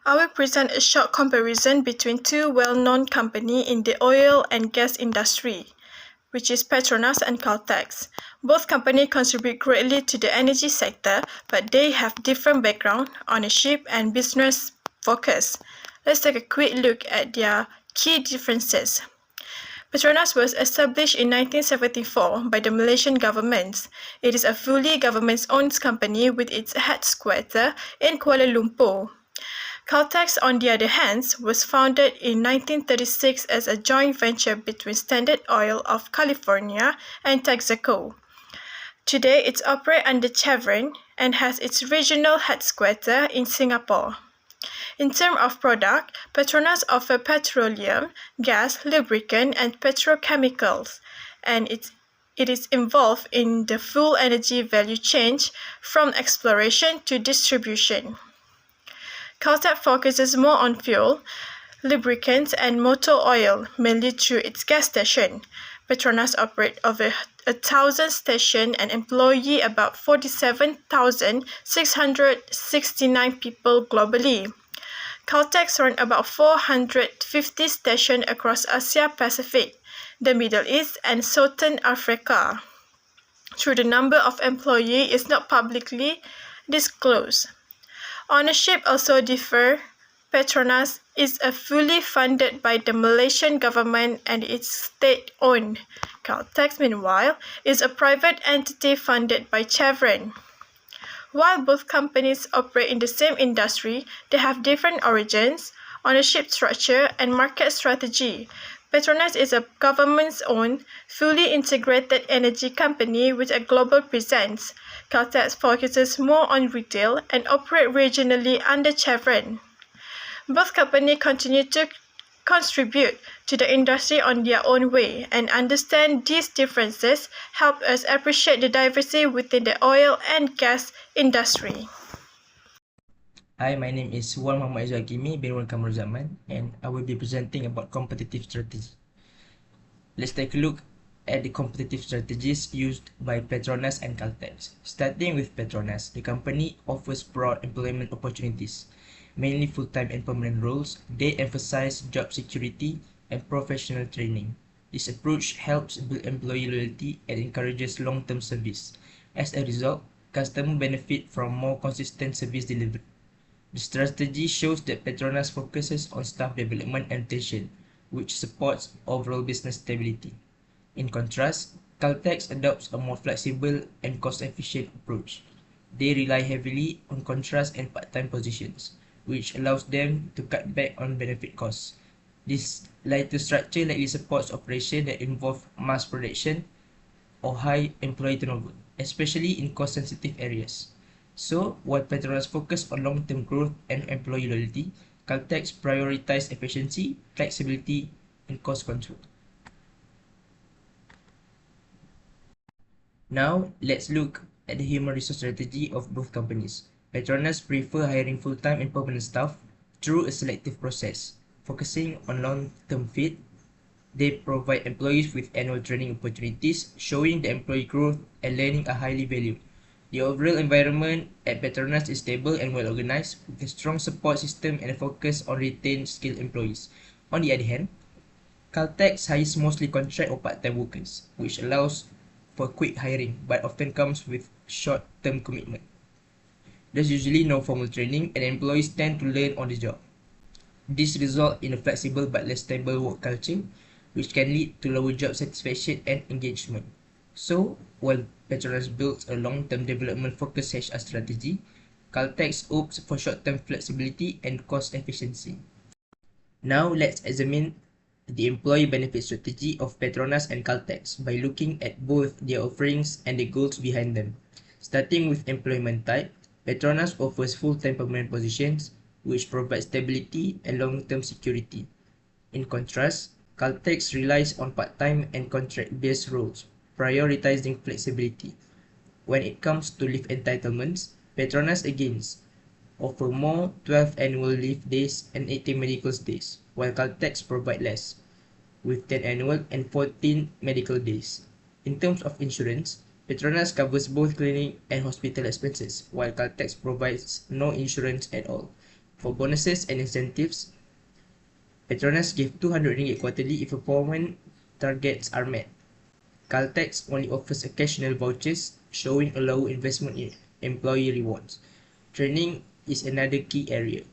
I will present a short comparison between two well-known companies in the oil and gas industry, which is Petronas and Caltex. Both companies contribute greatly to the energy sector, but they have different background, ownership, and business focus. Let's take a quick look at their key differences. Petronas was established in 1974 by the Malaysian government. It is a fully government-owned company with its headquarters in Kuala Lumpur. Caltex, on the other hand, was founded in 1936 as a joint venture between Standard Oil of California and Texaco. Today, it operates under Chevron and has its regional headquarters in Singapore. In terms of product, Petronas offers petroleum, gas, lubricant, and petrochemicals, and it is involved in the full energy value chain from exploration to distribution. Caltex focuses more on fuel, lubricants, and motor oil, mainly through its gas station. Petronas operates over 1,000 stations and employs about 47,669 people globally. Caltex runs about 450 stations across Asia Pacific, the Middle East, and Southern Africa. Though the number of employees is not publicly disclosed. Ownership also differs. Petronas is fully funded by the Malaysian government and is state-owned. Caltex, meanwhile, is a private entity funded by Chevron. While both companies operate in the same industry, they have different origins, ownership structure, and market strategy. Petronas is a government-owned, fully integrated energy company with a global presence. Caltex focuses more on retail and operates regionally under Chevron. Both companies continue to contribute to the industry on their own way, and understand these differences help us appreciate the diversity within the oil and gas industry. Hi, my name is Wan Muhammad Izzul Hakimi bin Wan Kamrul Zaman, and I will be presenting about competitive strategy. Let's take a look at the competitive strategies used by Petronas and Caltex. Starting with Petronas, the company offers broad employment opportunities, mainly full-time and permanent roles. They emphasize job security and professional training. This approach helps build employee loyalty and encourages long-term service. As a result, customers benefit from more consistent service delivery. The strategy shows that Petronas focuses on staff development and retention, which supports overall business stability. In contrast, Caltex adopts a more flexible and cost-efficient approach. They rely heavily on contract and part-time positions, which allows them to cut back on benefit costs. This lighter structure likely supports operations that involve mass production or high employee turnover, especially in cost-sensitive areas. So, while Petronas focus on long-term growth and employee loyalty, Caltex prioritizes efficiency, flexibility, and cost control. Now, let's look at the human resource strategy of both companies. Petronas prefer hiring full-time and permanent staff through a selective process, focusing on long-term fit. They provide employees with annual training opportunities, showing the employee growth and learning are highly valued. The overall environment at Petronas is stable and well organized, with a strong support system and a focus on retained skilled employees. On the other hand, Caltex hires mostly contract or part-time workers, which allows for quick hiring but often comes with short-term commitment. There's usually no formal training and employees tend to learn on the job. This results in a flexible but less stable work culture, which can lead to lower job satisfaction and engagement. So, while Petronas builds a long-term development-focused HR strategy, Caltex opts for short-term flexibility and cost efficiency. Now, let's examine the employee benefit strategy of Petronas and Caltex by looking at both their offerings and the goals behind them. Starting with employment type, Petronas offers full-time permanent positions, which provide stability and long-term security. In contrast, Caltex relies on part-time and contract-based roles, prioritizing flexibility. When it comes to leave entitlements, Petronas again offer more 12 annual leave days and 80 medical days, while Caltex provide less, with 10 annual and 14 medical days. In terms of insurance, Petronas covers both clinic and hospital expenses, while Caltex provides no insurance at all. For bonuses and incentives, Petronas gave ringgit quarterly if performance targets are met. Caltex only offers occasional vouchers, showing a lower investment in employee rewards. Training is another key area.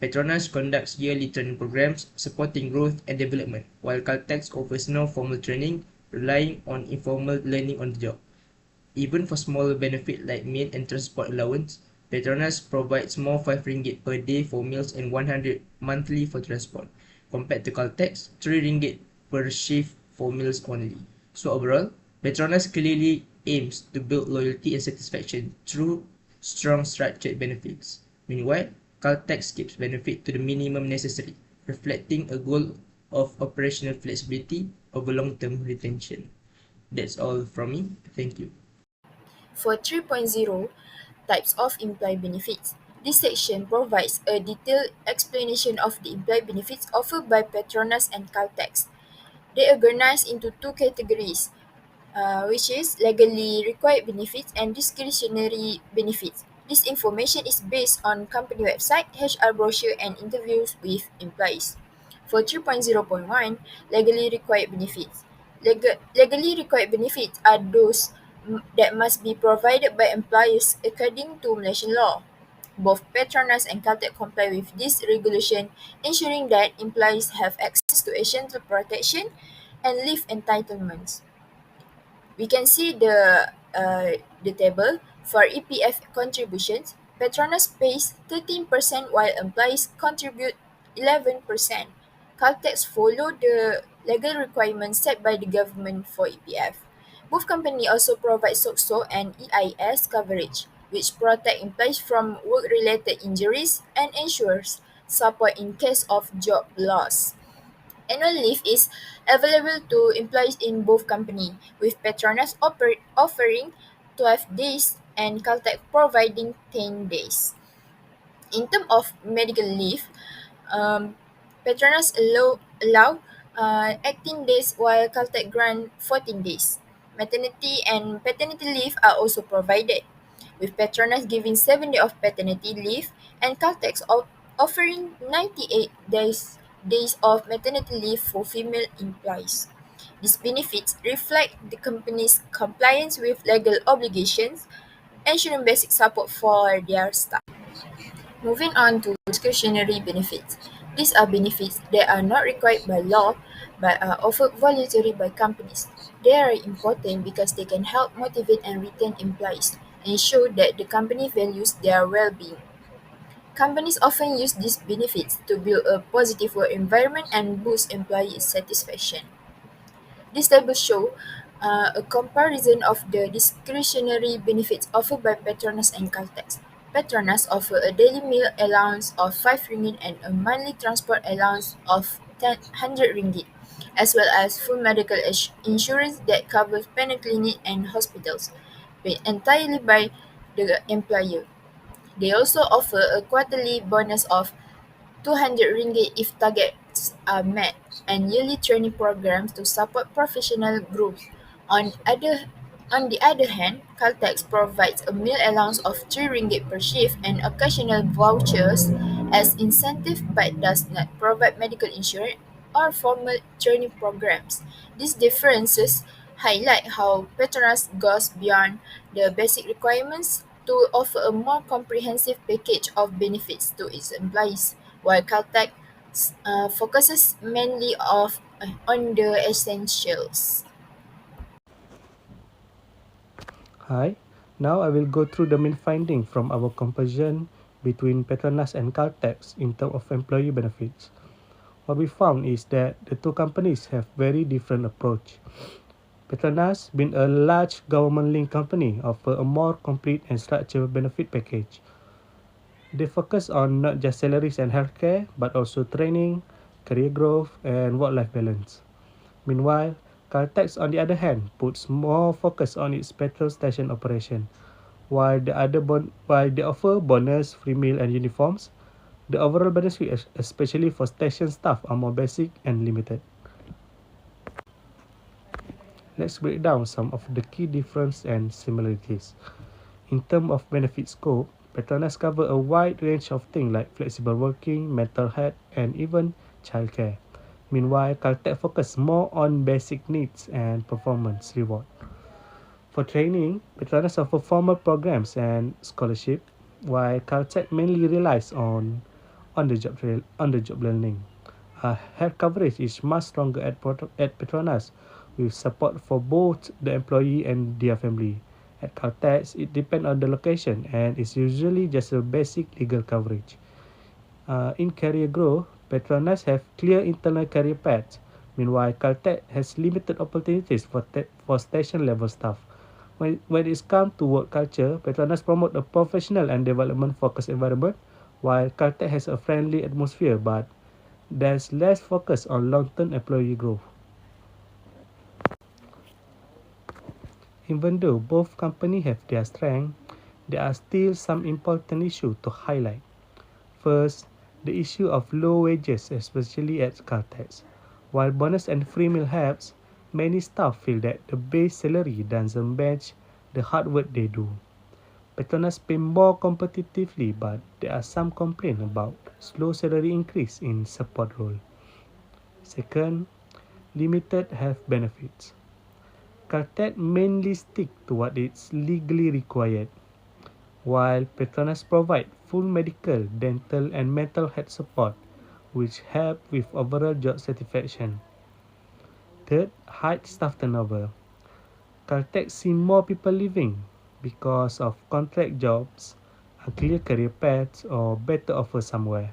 Petronas conducts yearly training programs supporting growth and development, while Caltex offers no formal training, relying on informal learning on the job. Even for smaller benefits like meal and transport allowance, Petronas provides more ringgit per day for meals and 100 monthly for transport, compared to Caltex, ringgit per shift for meals only. So overall, Petronas clearly aims to build loyalty and satisfaction through strong structured benefits. Meanwhile, Caltex keeps benefit to the minimum necessary, reflecting a goal of operational flexibility over long-term retention. That's all from me. Thank you. For 3.0 types of employee benefits, this section provides a detailed explanation of the employee benefits offered by Petronas and Caltex. They are organized into two categories, which is legally required benefits and discretionary benefits. This information is based on company website, HR brochure, and interviews with employees. For 3.0.1, legally required benefits. Legally required benefits are those that must be provided by employers according to Malaysian law. Both Petronas and Caltech comply with this regulation, ensuring that employees have access to essential protection and leave entitlements. We can see the table for EPF contributions. Petronas pays 13% while employees contribute 11%. Caltex follow the legal requirements set by the government for EPF. Both companies also provide SOCSO and EIS coverage, which protect employees from work-related injuries and ensures support in case of job loss. Annual leave is available to employees in both companies, with Petronas offering 12 days and Caltech providing 10 days. In terms of medical leave, um, Petronas allow 18 days while Caltech grant 14 days. Maternity and paternity leave are also provided, with Petronas giving 7 days of paternity leave and Caltex offering 98 days of maternity leave for female employees. These benefits reflect the company's compliance with legal obligations, ensuring basic support for their staff. Moving on to discretionary benefits. These are benefits that are not required by law but are offered voluntarily by companies. They are important because they can help motivate and retain employees and show that the company values their well-being. Companies often use these benefits to build a positive work environment and boost employee satisfaction. This table shows a comparison of the discretionary benefits offered by Petronas and Caltex. Petronas offer a daily meal allowance of ringgit and a monthly transport allowance of 100 ringgit, as well as full medical insurance that covers clinic and hospitals, paid entirely by the employer. They also offer a quarterly bonus of 200 ringgit if targets are met, and yearly training programs to support professional growth. On other on the other hand, Caltex provides a meal allowance of 3 ringgit per shift and occasional vouchers as incentive but does not provide medical insurance or formal training programs. These differences highlight how Petronas goes beyond the basic requirements to offer a more comprehensive package of benefits to its employees, while Caltech focuses mainly on the essentials. Hi, now I will go through the main finding from our comparison between Petronas and Caltex in terms of employee benefits. What we found is that the two companies have very different approach. Petronas, being a large government-linked company, offer a more complete and structured benefit package. They focus on not just salaries and healthcare, but also training, career growth, and work-life balance. Meanwhile, Caltex, on the other hand, puts more focus on its petrol station operation. While they offer bonus, free meal, and uniforms, the overall benefits, especially for station staff, are more basic and limited. Let's break down some of the key differences and similarities. In terms of benefit scope, Petronas cover a wide range of things like flexible working, mental health, and even childcare. Meanwhile, Caltech focus more on basic needs and performance reward. For training, Petronas offer formal programs and scholarship, while Caltech mainly relies on the job learning. Health coverage is much stronger at Petronas, with support for both the employee and their family. At Caltex, it depends on the location and is usually just a basic legal coverage. In career growth, Petronas have clear internal career paths. Meanwhile, Caltech has limited opportunities for station level staff. When it's come to work culture, Petronas promote a professional and development focused environment, while Caltech has a friendly atmosphere, but there's less focus on long-term employee growth. Even though both companies have their strength, there are still some important issues to highlight. First, the issue of low wages, especially at Caltex. While bonus and free meal helps, many staff feel that the base salary doesn't match the hard work they do. Petronas pay more competitively, but there are some complaints about slow salary increase in support role. Second, limited health benefits. Caltech mainly stick to what is legally required, while Petronas provide full medical, dental, and mental health support, which help with overall job satisfaction. Third, high staff turnover. Caltech see more people leaving because of contract jobs, unclear career paths, or better offers somewhere.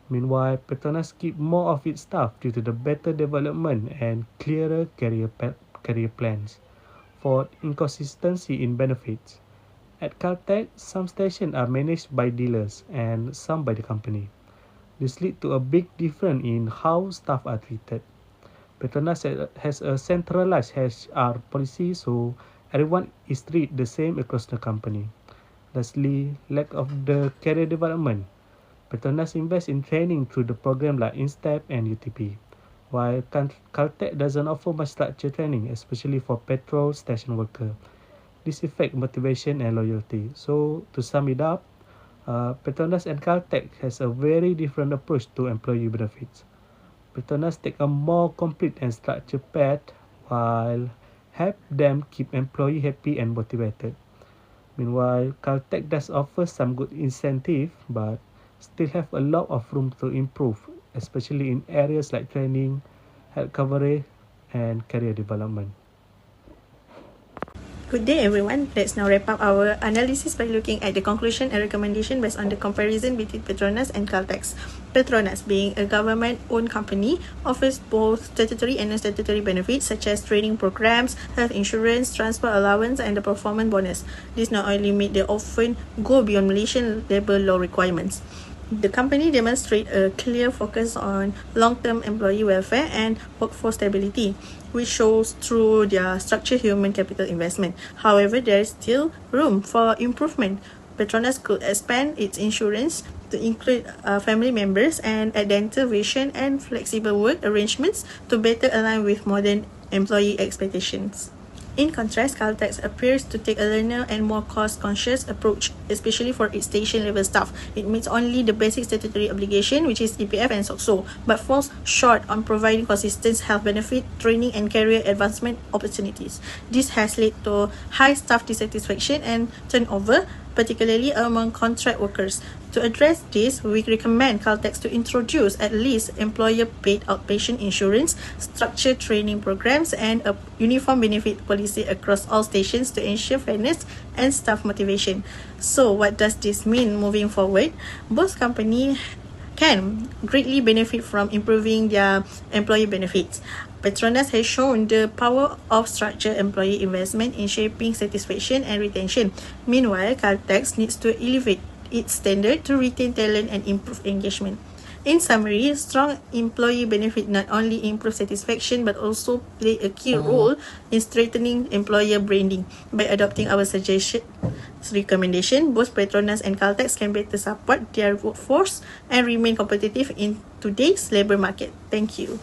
Meanwhile, Petronas keep more of its staff due to the better development and clearer career plans. For inconsistency in benefits, at Caltech, some stations are managed by dealers and some by the company. This leads to a big difference in how staff are treated. Petronas has a centralized HR policy, so everyone is treated the same across the company. Lastly, lack of the career development. Petronas invests in training through the program like InStep and UTP, while Caltech doesn't offer much structured training, especially for petrol station workers. This affects motivation and loyalty. So, to sum it up, Petronas and Caltech has a very different approach to employee benefits. Petronas take a more complete and structured path, while help them keep employee happy and motivated. Meanwhile, Caltech does offer some good incentive, but still have a lot of room to improve, especially in areas like training, health coverage, and career development. Good day, everyone. Let's now wrap up our analysis by looking at the conclusion and recommendation based on the comparison between Petronas and Caltex. Petronas, being a government-owned company, offers both statutory and non-statutory benefits such as training programs, health insurance, transport allowance, and the performance bonus. This not only meet the often go beyond Malaysian labour law requirements. The company demonstrates a clear focus on long-term employee welfare and workforce stability, which shows through their structured human capital investment. However, there is still room for improvement. Petronas could expand its insurance to include family members and add dental, vision, and flexible work arrangements to better align with modern employee expectations. In contrast, Caltex appears to take a leaner and more cost-conscious approach, especially for its station-level staff. It meets only the basic statutory obligation, which is EPF and SOCSO, but falls short on providing consistent health benefit, training, and career advancement opportunities. This has led to high staff dissatisfaction and turnover, particularly among contract workers. To address this, we recommend Caltex to introduce at least employer-paid outpatient insurance, structured training programs, and a uniform benefit policy across all stations to ensure fairness and staff motivation. So, what does this mean moving forward? Both companies can greatly benefit from improving their employee benefits. Petronas has shown the power of structured employee investment in shaping satisfaction and retention. Meanwhile, Caltex needs to elevate its standard to retain talent and improve engagement. In summary, strong employee benefit not only improve satisfaction but also play a key role in strengthening employer branding. By adopting our recommendation, both Petronas and Caltex can better support their workforce and remain competitive in today's labour market. Thank you.